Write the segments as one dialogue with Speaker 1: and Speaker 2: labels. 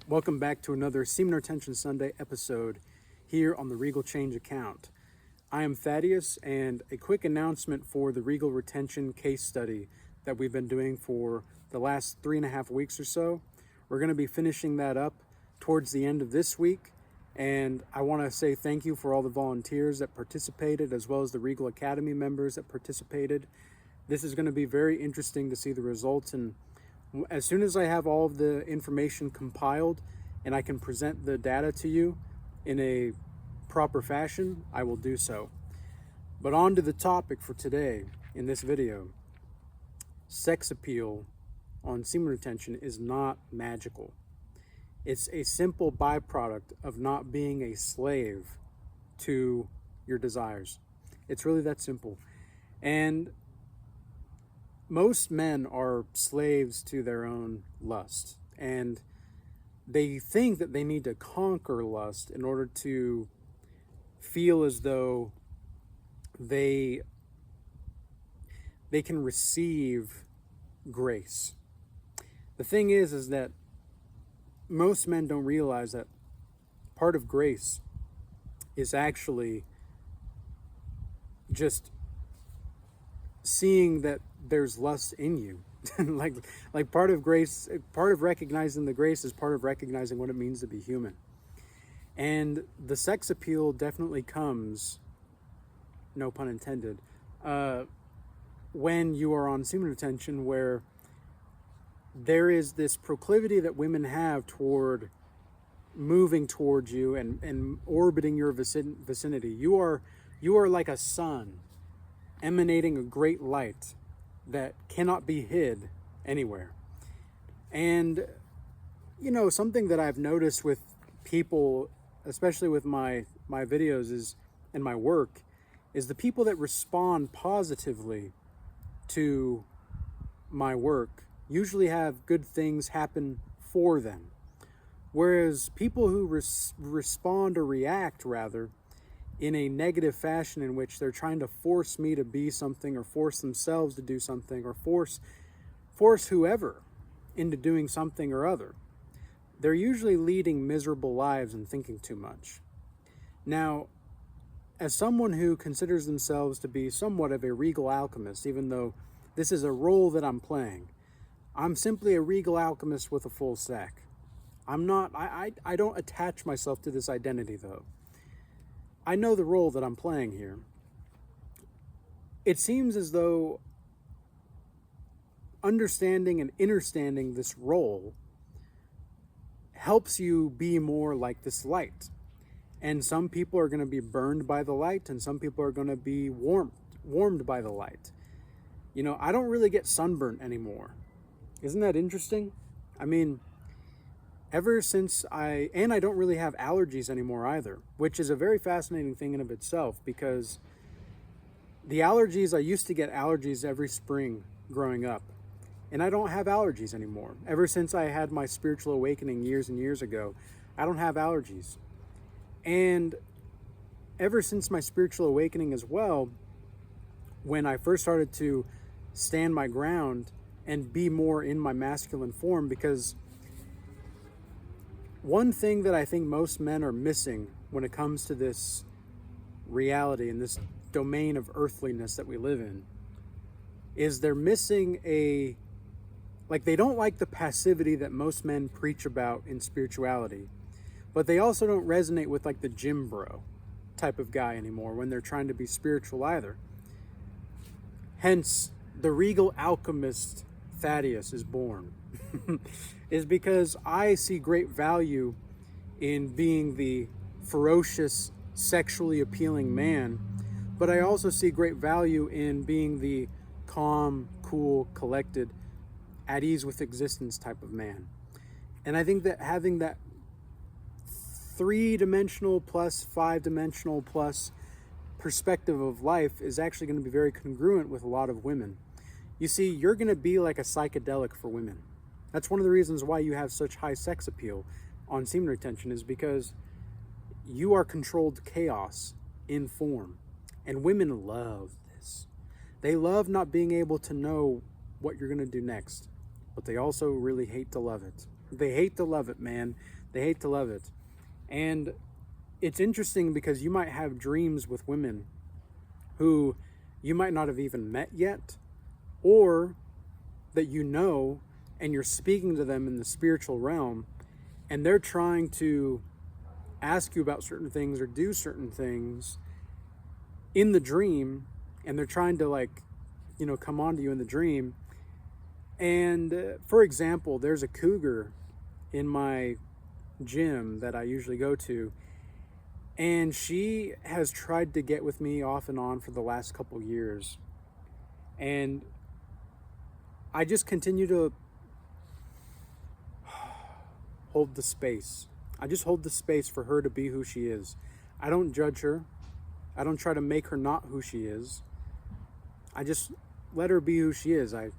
Speaker 1: Welcome back to another Semen Retention Sunday episode here on the Regal Change account. I am Thaddeus, and a quick announcement for the Regal Retention case study that we've been doing for the last 3.5 weeks or so. We're going to be finishing that up towards the end of this week, and I want to say thank you for all the volunteers that participated, as well as the Regal Academy members that participated. This is going to be very interesting to see the results, and as soon as I have all of the information compiled and I can present the data to you in a proper fashion, I will do so. But on to the topic for today in this video. Sex appeal on semen retention is not magical. It's a simple byproduct of not being a slave to your desires. It's really that simple. And most men are slaves to their own lust, and they think that they need to conquer lust in order to feel as though they can receive grace. The thing is that most men don't realize that part of grace is actually just seeing that there's lust in you. like part of grace, part of recognizing the grace is part of recognizing what it means to be human. And the sex appeal definitely comes, no pun intended, when you are on semen retention, where there is this proclivity that women have toward moving towards you and orbiting your vicinity. You are like a sun emanating a great light that cannot be hid anywhere. And something that I've noticed with people, especially with my videos is and my work, is the people that respond positively to my work usually have good things happen for them, whereas people who respond or react rather in a negative fashion, in which they're trying to force me to be something, or force themselves to do something, or force whoever into doing something or other, they're usually leading miserable lives and thinking too much. Now, as someone who considers themselves to be somewhat of a regal alchemist, even though this is a role that I'm playing, I'm simply a regal alchemist with a full sack. I'm not, I don't attach myself to this identity though. I know the role that I'm playing here. It seems as though understanding and understanding this role helps you be more like this light. And some people are going to be burned by the light, and some people are going to be warmed by the light. I don't really get sunburnt anymore. Isn't that interesting? I mean, ever since I don't really have allergies anymore either, which is a very fascinating thing in of itself, because the allergies, I used to get allergies every spring growing up, and I don't have allergies anymore. Ever since I had my spiritual awakening years and years ago, I don't have allergies. And ever since my spiritual awakening as well, when I first started to stand my ground and be more in my masculine form, because one thing that I think most men are missing when it comes to this reality and this domain of earthliness that we live in is they're missing they don't like the passivity that most men preach about in spirituality, but they also don't resonate with like the gym bro type of guy anymore when they're trying to be spiritual either. Hence, the regal alchemist Thaddeus is born. Is because I see great value in being the ferocious, sexually appealing man, but I also see great value in being the calm, cool, collected, at ease with existence type of man. And I think that having that 3-dimensional plus 5-dimensional plus perspective of life is actually going to be very congruent with a lot of women. You see, you're going to be like a psychedelic for women. That's one of the reasons why you have such high sex appeal on semen retention, is because you are controlled chaos in form. And women love this. They love not being able to know what you're going to do next, but they also really hate to love it. They hate to love it, man. They hate to love it. And it's interesting because you might have dreams with women who you might not have even met yet, or that you know, and you're speaking to them in the spiritual realm, and they're trying to ask you about certain things or do certain things in the dream, and they're trying to, like, come on to you in the dream. And for example, there's a cougar in my gym that I usually go to, and she has tried to get with me off and on for the last couple years. And I just continue to hold the space. I just hold the space for her to be who she is. I don't judge her. I don't try to make her not who she is. I just let her be who she is. I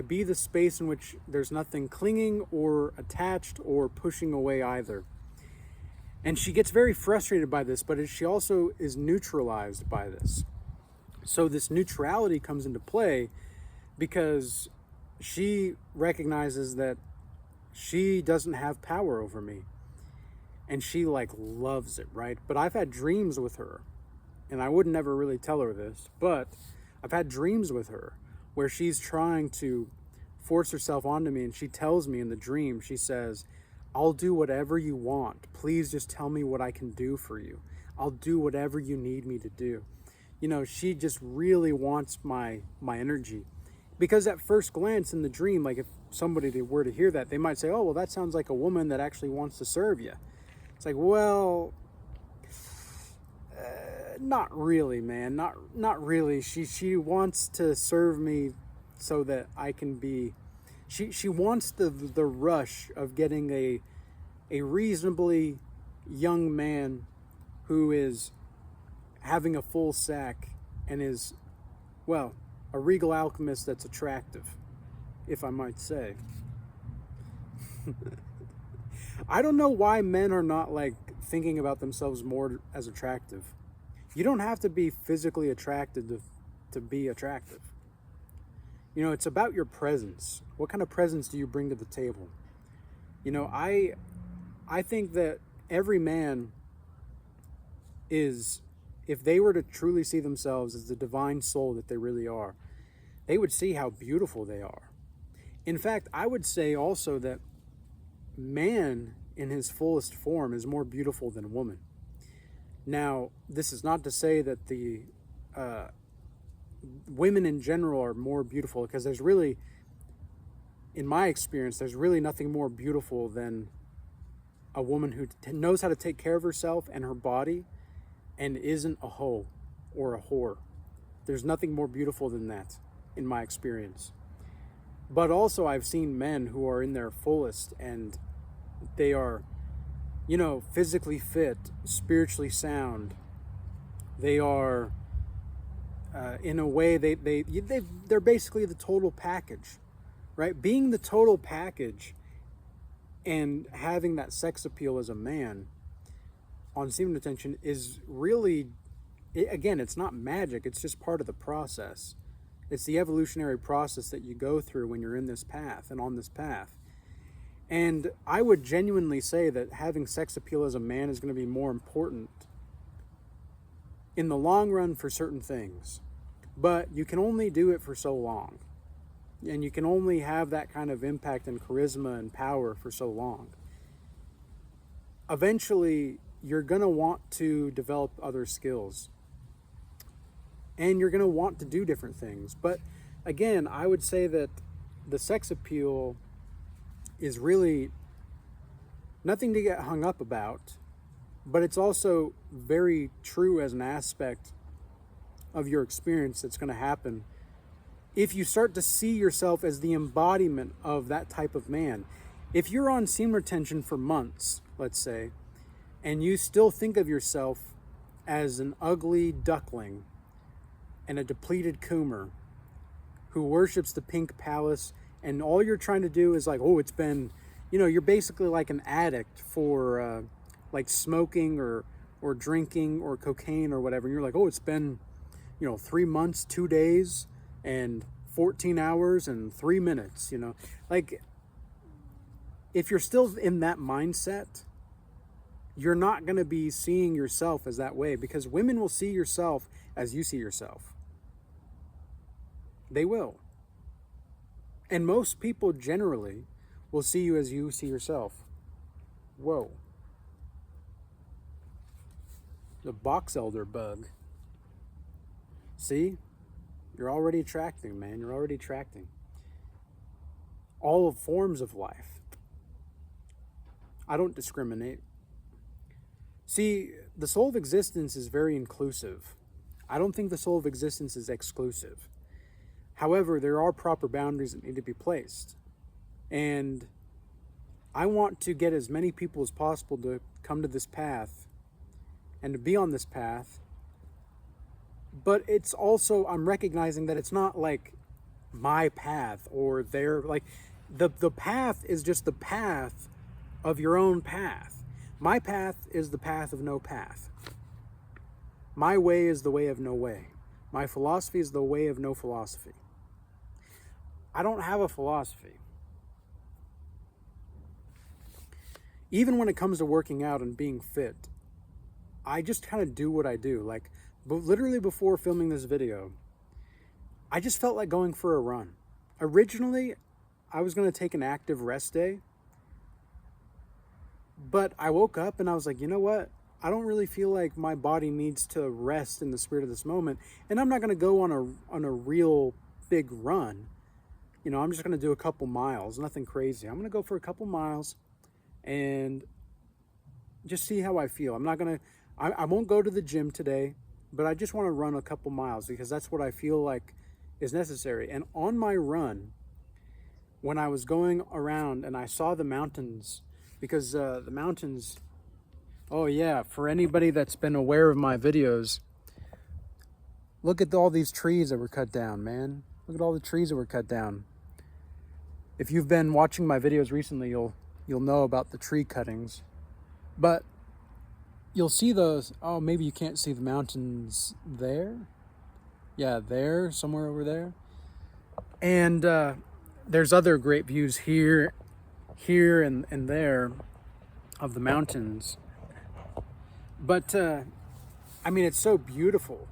Speaker 1: be the space in which there's nothing clinging or attached or pushing away either. And she gets very frustrated by this, but she also is neutralized by this. So this neutrality comes into play because she recognizes that she doesn't have power over me. And she loves it, right? But I've had dreams with her, and I would never really tell her this, but I've had dreams with her where she's trying to force herself onto me, and she tells me in the dream, she says, I'll do whatever you want. Please just tell me what I can do for you. I'll do whatever you need me to do. She just really wants my energy. Because at first glance in the dream, if somebody were to hear that, they might say, oh, well, that sounds like a woman that actually wants to serve you. It's like, well, not really, man. Not really. She wants to serve me so that I can be... She wants the rush of getting a reasonably young man who is having a full sack and is, well, a regal alchemist that's attractive, if I might say. I don't know why men are not thinking about themselves more as attractive. You don't have to be physically attracted to be attractive. It's about your presence. What kind of presence do you bring to the table? I think that every man is, if they were to truly see themselves as the divine soul that they really are, they would see how beautiful they are. In fact, I would say also that man in his fullest form is more beautiful than woman. Now, this is not to say that the women in general are more beautiful, because there's really, in my experience, there's really nothing more beautiful than a woman who knows how to take care of herself and her body and isn't a hoe or a whore. There's nothing more beautiful than that, in my experience. But also I've seen men who are in their fullest, and they are, physically fit, spiritually sound. They are, in a way, they're basically the total package, right? Being the total package and having that sex appeal as a man on semen retention is really, again, it's not magic. It's just part of the process. It's the evolutionary process that you go through when you're in this path and on this path. And I would genuinely say that having sex appeal as a man is going to be more important in the long run for certain things. But you can only do it for so long. And you can only have that kind of impact and charisma and power for so long. Eventually, you're going to want to develop other skills. And you're going to want to do different things. But again, I would say that the sex appeal is really nothing to get hung up about, but it's also very true as an aspect of your experience that's going to happen if you start to see yourself as the embodiment of that type of man. If you're on semen retention for months, let's say, and you still think of yourself as an ugly duckling and a depleted coomer who worships the pink palace, and all you're trying to do is it's been, you're basically like an addict for smoking or drinking or cocaine or whatever. And you're it's been, 3 months, 2 days, and 14 hours and 3 minutes, like if you're still in that mindset, you're not going to be seeing yourself as that way, because women will see yourself as you see yourself. They will. And most people generally will see you as you see yourself. Whoa. The box elder bug. See? You're already attracting, man. You're already attracting. All forms of life. I don't discriminate. See, the soul of existence is very inclusive. I don't think the soul of existence is exclusive. However, there are proper boundaries that need to be placed. And I want to get as many people as possible to come to this path and to be on this path. But it's also, I'm recognizing that it's not like my path or their, like the path is just the path of your own path. My path is the path of no path. My way is the way of no way. My philosophy is the way of no philosophy. I don't have a philosophy. Even when it comes to working out and being fit, I just kind of do what I do. Like, literally before filming this video, I just felt like going for a run. Originally, I was going to take an active rest day, but I woke up and I was like, you know what? I don't really feel like my body needs to rest in the spirit of this moment, and I'm not going to go on a real big run. I'm just going to do a couple miles, nothing crazy. I'm going to go for a couple miles and just see how I feel. I won't go to the gym today, but I just want to run a couple miles because that's what I feel like is necessary. And on my run, when I was going around and I saw the mountains, because the mountains, oh yeah, for anybody that's been aware of my videos, look at all these trees that were cut down, man. Look at all the trees that were cut down. If you've been watching my videos recently, you'll know about the tree cuttings. But you'll see those. Oh, maybe you can't see the mountains there. Yeah, there, somewhere over there. And there's other great views here, and there of the mountains. But it's so beautiful,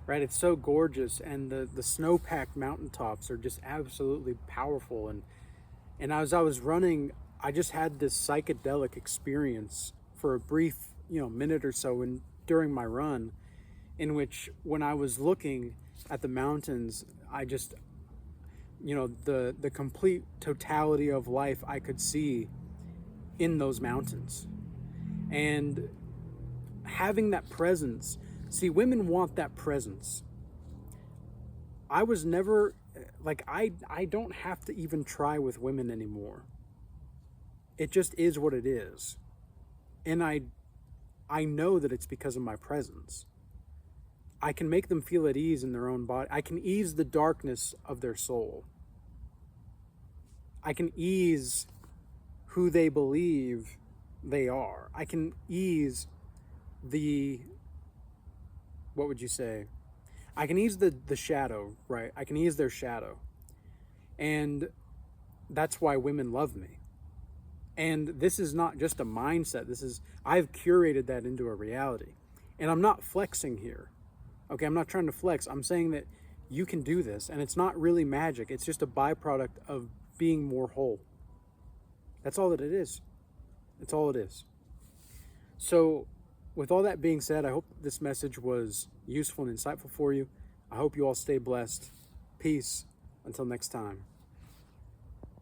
Speaker 1: right? It's so gorgeous, and the snow-packed mountaintops are just absolutely powerful. And as I was running, I just had this psychedelic experience for a brief, minute or so during my run, in which when I was looking at the mountains, I just, the complete totality of life I could see in those mountains. And having that presence, see, women want that presence. I was never, I don't have to even try with women anymore. It just is what it is. And I know that it's because of my presence. I can make them feel at ease in their own body. I can ease the darkness of their soul. I can ease who they believe they are. I can ease what would you say? I can ease the shadow, right? I can ease their shadow. And that's why women love me. And this is not just a mindset. I've curated that into a reality. And I'm not flexing here. Okay, I'm not trying to flex. I'm saying that you can do this, and it's not really magic. It's just a byproduct of being more whole. That's all that it is. That's all it is. So, with all that being said, I hope this message was useful and insightful for you. I hope you all stay blessed. Peace. Until next time.